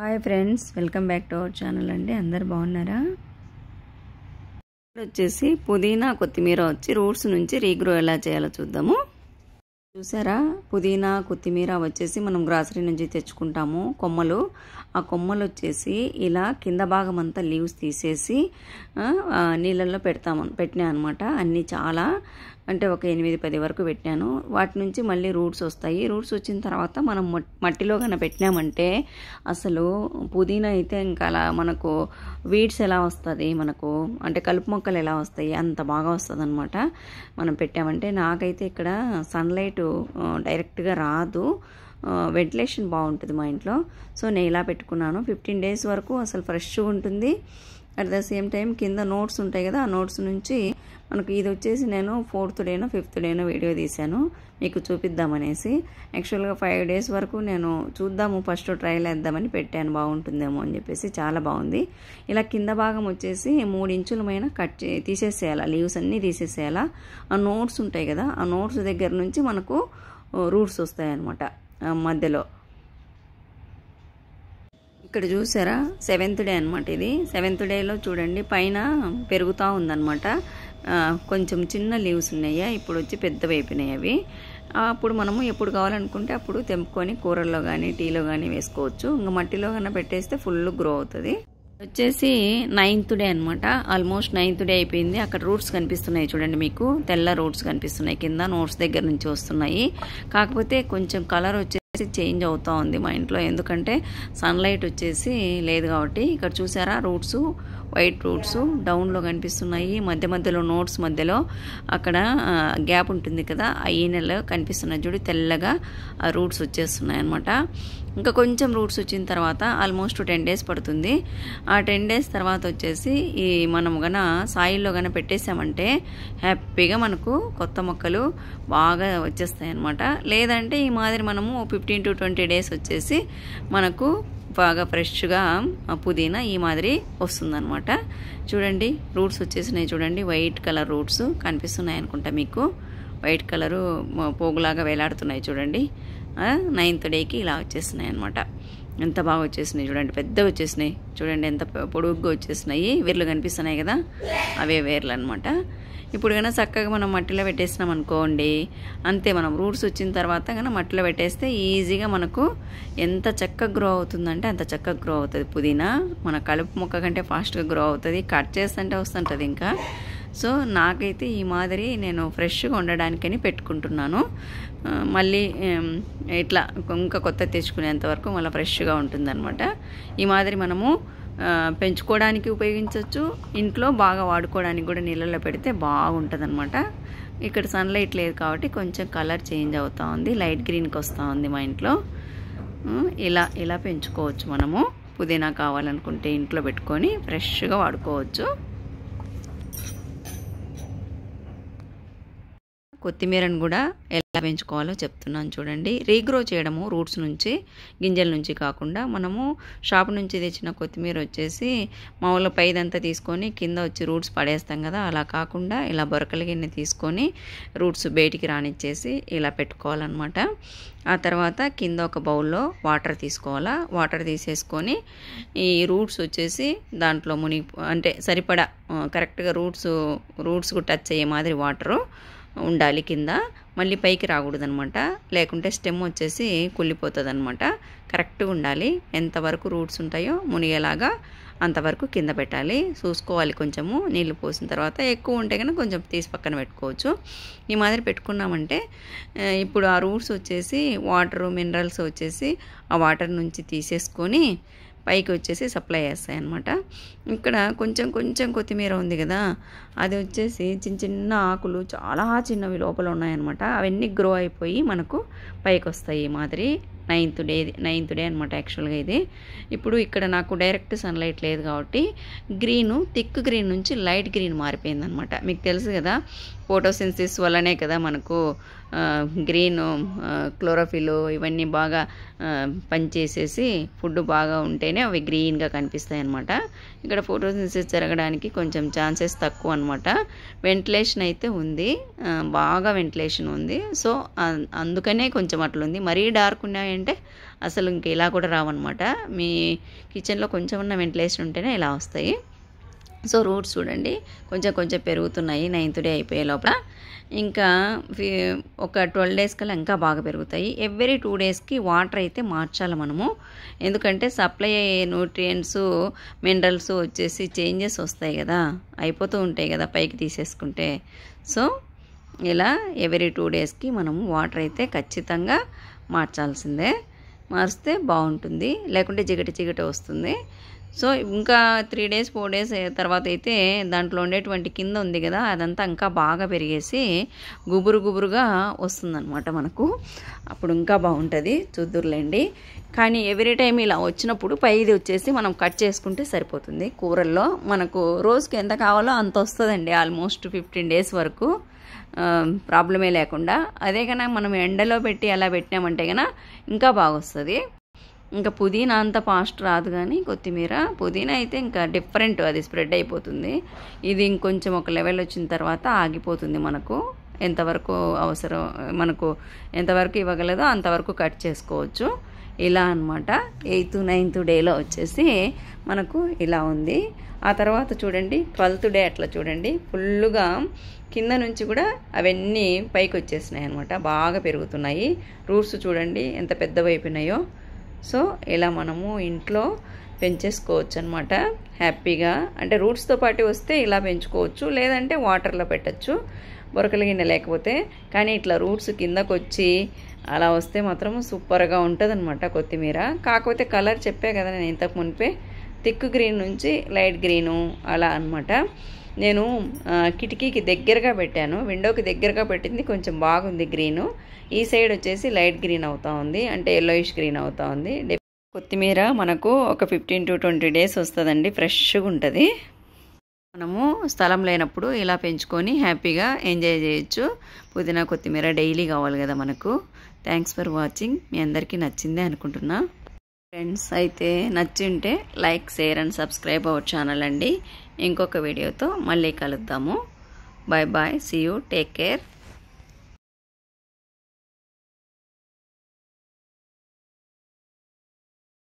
Hi friends, welcome back to our channel అండి. అందరు బాగున్నారా? వచ్చేసి పుదీనా కొత్తిమీర వచ్చి రూట్స్ నుంచి రీగ్రో ఎలా చేయాలో చూద్దాము. చూసారా, పుదీనా కొత్తిమీర వచ్చేసి మనం గ్రాసరీ నుంచి తెచ్చుకుంటాము కొమ్మలు. ఆ కొమ్మలు వచ్చేసి ఇలా కింద భాగం అంతా లీవ్స్ తీసేసి నీళ్ళల్లో పెట్టినా అనమాట. అన్నీ చాలా అంటే ఒక 8-10 వరకు పెట్టాను. వాటి నుంచి మళ్ళీ రూట్స్ వస్తాయి. రూట్స్ వచ్చిన తర్వాత మనం మట్టిలో కన్నా పెట్టినామంటే అసలు పుదీనా అయితే ఇంకా అలా మనకు వీడ్స్ ఎలా వస్తుంది, మనకు అంటే కలుపు మొక్కలు ఎలా వస్తాయి అంత బాగా వస్తుంది అనమాట మనం పెట్టామంటే. నాకైతే ఇక్కడ సన్లైట్ డైరెక్ట్గా రాదు, వెంటిలేషన్ బాగుంటుంది మా ఇంట్లో. సో నేను ఇలా పెట్టుకున్నాను. 15 days వరకు అసలు ఫ్రెష్గా ఉంటుంది. అట్ ద సేమ్ టైం కింద నోట్స్ ఉంటాయి కదా, ఆ నోట్స్ నుంచి మనకు ఇది వచ్చేసి నేను 4th డేనో 5th డేనో వీడియో తీశాను మీకు చూపిద్దామనేసి. యాక్చువల్గా 5 days వరకు నేను చూద్దాము, ఫస్ట్ ట్రయల్ వేద్దామని పెట్టాను, బాగుంటుందేమో అని చెప్పేసి. చాలా బాగుంది. ఇలా కింద భాగం వచ్చేసి 3 ఇంచుల పైన తీసేసేయాలి, లీవ్స్ అన్నీ తీసేసేయాలా. ఆ నోట్స్ ఉంటాయి కదా, ఆ నోట్స్ దగ్గర నుంచి మనకు రూట్స్ వస్తాయి అన్నమాట మధ్యలో. ఇక్కడ చూసారా 7th డే అనమాట ఇది. 7th డేలో చూడండి పైన పెరుగుతూ ఉందన్నమాట. కొంచెం చిన్న లీవ్స్ ఉన్నాయి, ఇప్పుడు వచ్చి పెద్దవి అయిపోయినాయి అవి. అప్పుడు మనము ఎప్పుడు కావాలనుకుంటే అప్పుడు తెంపుకొని కూరల్లో కానీ టీలో కానీ వేసుకోవచ్చు. ఇంకా మట్టిలో కన్నా పెట్టేస్తే ఫుల్ గ్రో అవుతుంది. వచ్చేసి 9th డే అనమాట. ఆల్మోస్ట్ 9th డే అయిపోయింది. అక్కడ రూట్స్ కనిపిస్తున్నాయి చూడండి, మీకు తెల్ల రూట్స్ కనిపిస్తున్నాయి కింద నోట్స్ దగ్గర నుంచి వస్తున్నాయి. కాకపోతే కొంచెం కలర్ వచ్చేసి చేంజ్ అవుతూ ఉంది మా ఇంట్లో, ఎందుకంటే సన్లైట్ వచ్చేసి లేదు కాబట్టి. ఇక్కడ చూసారా రూట్స్, వైట్ రూట్స్ డౌన్లో కనిపిస్తున్నాయి. మధ్యలో నోట్స్ మధ్యలో అక్కడ గ్యాప్ ఉంటుంది కదా, ఆ ఈనెలు కనిపిస్తున్నాయి చూడు, తెల్లగా ఆ రూట్స్ వచ్చేస్తున్నాయి అనమాట. ఇంకా కొంచెం రూట్స్ వచ్చిన తర్వాత ఆల్మోస్ట్ 10 days పడుతుంది. ఆ 10 days తర్వాత వచ్చేసి ఈ మనం గన సాయిల్లో గన పెట్టేసామంటే హ్యాపీగా మనకు కొత్త మొక్కలు బాగా వచ్చేస్తాయి అనమాట. లేదంటే ఈ మాదిరి మనము 15 to 20 days వచ్చేసి మనకు బాగా ఫ్రెష్గా పుదీనా ఈ మాదిరి వస్తుందన్నమాట. చూడండి రూట్స్ వచ్చేసినాయి చూడండి, వైట్ కలర్ రూట్స్ కనిపిస్తున్నాయి అనుకుంటా మీకు. వైట్ కలరు పోగులాగా వేలాడుతున్నాయి చూడండి. 9th డేకి ఇలా వచ్చేసినాయి అనమాట. ఎంత బాగా వచ్చేసినాయి చూడండి, పెద్ద వచ్చేసినాయి చూడండి, ఎంత పొడుగ్గా వచ్చేసినాయి. వేర్లు కనిపిస్తున్నాయి కదా, అవే వేర్లు అనమాట. ఇప్పుడు కన్నా చక్కగా మనం మట్టిలో పెట్టేసినాం అనుకోండి, అంతే. మనం రూట్స్ వచ్చిన తర్వాత కన్నా మట్టిలో పెట్టేస్తే ఈజీగా మనకు ఎంత చక్కగా గ్రో అవుతుందంటే అంత చక్కగా గ్రో అవుతుంది పుదీనా. మన కలుపు మొక్క కంటే ఫాస్ట్గా గ్రో అవుతుంది. కట్ చేస్తుంటే వస్తుంటుంది ఇంకా. సో నాకైతే ఈ మాదిరి నేను ఫ్రెష్గా ఉండడానికని పెట్టుకుంటున్నాను. మళ్ళీ ఇట్లా ఇంకా కొత్త తెచ్చుకునేంత వరకు మళ్ళీ ఫ్రెష్గా ఉంటుందన్నమాట. ఈ మాదిరి మనము పెంచుకోవడానికి ఉపయోగించవచ్చు, ఇంట్లో బాగా వాడుకోవడానికి కూడా నీళ్ళల్లో పెడితే బాగుంటుంది అనమాట. ఇక్కడ సన్లైట్ లేదు కాబట్టి కొంచెం కలర్ చేంజ్ అవుతూ ఉంది, లైట్ గ్రీన్కి వస్తూ ఉంది మా ఇంట్లో. ఇలా పెంచుకోవచ్చు మనము. పుదీనా కావాలనుకుంటే ఇంట్లో పెట్టుకొని ఫ్రెష్గా వాడుకోవచ్చు. కొత్తిమీరను కూడా ఎలా పెంచుకోవాలో చెప్తున్నాను చూడండి. రీగ్రో చేయడము రూట్స్ నుంచి, గింజల నుంచి కాకుండా. మనము షాప్ నుంచి తెచ్చిన కొత్తిమీర వచ్చేసి మామూలుగా పైదంతా తీసుకొని కింద వచ్చి రూట్స్ పడేస్తాం కదా, అలా కాకుండా ఇలా బొరకల గిన్నె తీసుకొని రూట్స్ బయటికి రానిచ్చేసి ఇలా పెట్టుకోవాలన్నమాట. ఆ తర్వాత కింద ఒక బౌల్లో వాటర్ తీసుకోవాలా. వాటర్ తీసేసుకొని ఈ రూట్స్ వచ్చేసి దాంట్లో అంటే సరిపడా కరెక్ట్గా రూట్స్కు టచ్ అయ్యే మాదిరి వాటరు ఉండాలి కింద, మళ్ళీ పైకి రాకూడదు అనమాట. లేకుంటే స్టెమ్ వచ్చేసి కుళ్ళిపోతుంది అనమాట. కరెక్ట్గా ఉండాలి. ఎంతవరకు రూట్స్ ఉంటాయో మునిగేలాగా అంతవరకు కింద పెట్టాలి. చూసుకోవాలి కొంచెము నీళ్ళు పోసిన తర్వాత. ఎక్కువ ఉంటే కనుక కొంచెం తీసి పక్కన పెట్టుకోవచ్చు. ఈ మాదిరి పెట్టుకున్నామంటే ఇప్పుడు ఆ రూట్స్ వచ్చేసి వాటరు మినరల్స్ వచ్చేసి ఆ వాటర్ నుంచి తీసేసుకొని పైకి వచ్చేసి సప్లై చేస్తాయి అన్నమాట. ఇక్కడ కొంచెం కొత్తిమీర ఉంది కదా, అది వచ్చేసి చిన్న ఆకులు చాలా చిన్నవి లోపల ఉన్నాయన్నమాట. అవన్నీ గ్రో అయిపోయి మనకు పైకి వస్తాయి ఈ మాదిరి. 9th డే అనమాట యాక్చువల్గా ఇది. ఇప్పుడు ఇక్కడ నాకు డైరెక్ట్ సన్లైట్ లేదు కాబట్టి థిక్ గ్రీన్ నుంచి లైట్ గ్రీన్ మారిపోయింది అనమాట. మీకు తెలుసు కదా, ఫోటోసింథసిస్ వల్లనే కదా మనకు గ్రీన్ క్లోరోఫిల్ ఇవన్నీ బాగా పనిచేసేసి ఫుడ్ బాగా ఉంటేనే అవి గ్రీన్గా కనిపిస్తాయి అన్నమాట. ఇక్కడ ఫోటోసింథసిస్ జరగడానికి కొంచెం ఛాన్సెస్ తక్కువ అనమాట. వెంటిలేషన్ అయితే ఉంది, బాగా వెంటిలేషన్ ఉంది. సో అందుకనే కొంచెం అట్లుంది. మరీ డార్క్ ఉన్నాయంటే అసలు ఇంక ఇలా కూడా రావన్నమాట. మీ కిచెన్లో కొంచెం ఉన్న వెంటిలేషన్ ఉంటేనే ఇలా వస్తాయి. సో రూట్స్ చూడండి కొంచెం కొంచెం పెరుగుతున్నాయి 9th డే అయిపోయే లోపల. ఇంకా ఒక 12 days కల్లా ఇంకా బాగా పెరుగుతాయి. ఎవ్రీ 2 daysకి వాటర్ అయితే మార్చాలి మనము. ఎందుకంటే సప్లై అయ్యే న్యూట్రియంట్స్ మినరల్స్ వచ్చేసి చేంజెస్ వస్తాయి కదా, అయిపోతూ ఉంటాయి కదా పైకి తీసేసుకుంటే. సో ఇలా ఎవ్రీ 2 daysకి మనము వాటర్ అయితే ఖచ్చితంగా మార్చాల్సిందే. మారిస్తే బాగుంటుంది, లేకుంటే జిగట వస్తుంది. సో ఇంకా 3 days 4 days తర్వాత అయితే దాంట్లో ఉండేటువంటి కింద ఉంది కదా అదంతా ఇంకా బాగా పెరిగేసి గుబురుగా వస్తుందన్నమాట మనకు. అప్పుడు ఇంకా బాగుంటుంది, చూద్దురులేండి. కానీ ఎవ్రీ టైం ఇలా వచ్చినప్పుడు పైది వచ్చేసి మనం కట్ చేసుకుంటే సరిపోతుంది. కూరల్లో మనకు రోజుకి ఎంత కావాలో అంత వస్తుందండి, ఆల్మోస్ట్ 15 days వరకు ప్రాబ్లమే లేకుండా. అదే కన్నా మనం ఎండలో పెట్టి అలా పెట్టినామంటే కన్నా ఇంకా బాగా వస్తుంది. ఇంకా పుదీనా అంత ఫాస్ట్ రాదు, కానీ కొత్తిమీర పుదీనా అయితే ఇంకా డిఫరెంట్, అది స్ప్రెడ్ అయిపోతుంది. ఇది ఇంకొంచెం ఒక లెవెల్ వచ్చిన తర్వాత ఆగిపోతుంది. మనకు ఎంతవరకు అవసరం, మనకు ఎంతవరకు ఇవ్వగలదో అంతవరకు కట్ చేసుకోవచ్చు. ఇలా అన్నమాట. 8th 9th డేలో వచ్చేసి మనకు ఇలా ఉంది. ఆ తర్వాత చూడండి 12th డే అట్లా చూడండి ఫుల్గా కింద నుంచి కూడా అవన్నీ పైకి వచ్చేసినాయి అనమాట, బాగా పెరుగుతున్నాయి. రూట్స్ చూడండి ఎంత పెద్దవైపోయినాయో. సో ఇలా మనము ఇంట్లో పెంచేసుకోవచ్చు అనమాట హ్యాపీగా. అంటే రూట్స్తో పాటు వస్తే ఇలా పెంచుకోవచ్చు, లేదంటే వాటర్లో పెట్టచ్చు బొరకల గిన్నె లేకపోతే. కానీ ఇట్లా రూట్స్ కిందకు వచ్చి అలా వస్తే మాత్రం సూపర్గా ఉంటుంది అనమాట కొత్తిమీర. కాకపోతే కలర్ చెప్పే కదా నేను ఇంతకు మునిపే, థిక్ గ్రీన్ నుంచి లైట్ గ్రీను అలా అనమాట. నేను కిటికీకి దగ్గరగా పెట్టాను, విండోకి దగ్గరగా పెట్టింది కొంచెం బాగుంది గ్రీను. ఈ సైడ్ వచ్చేసి లైట్ గ్రీన్ అవుతా ఉంది, అంటే ఎల్లోయిష్ గ్రీన్ అవుతా ఉంది. కొత్తిమీర మనకు ఒక 15 to 20 days వస్తుందండి, ఫ్రెష్గా ఉంటుంది. మనము స్థలం లేనప్పుడు ఇలా పెంచుకొని హ్యాపీగా ఎంజాయ్ చేయొచ్చు. పుదీనా కొత్తిమీర డైలీ కావాలి కదా మనకు. Thanks for watching. మీ అందరికీ నచ్చిందే అనుకుంటున్నా ఫ్రెండ్స్. అయితే నచ్చింటే like, share and subscribe our channel అండి. ఇంకొక వీడియోతో మళ్ళీ కలుద్దాము. Bye bye, see you, take care.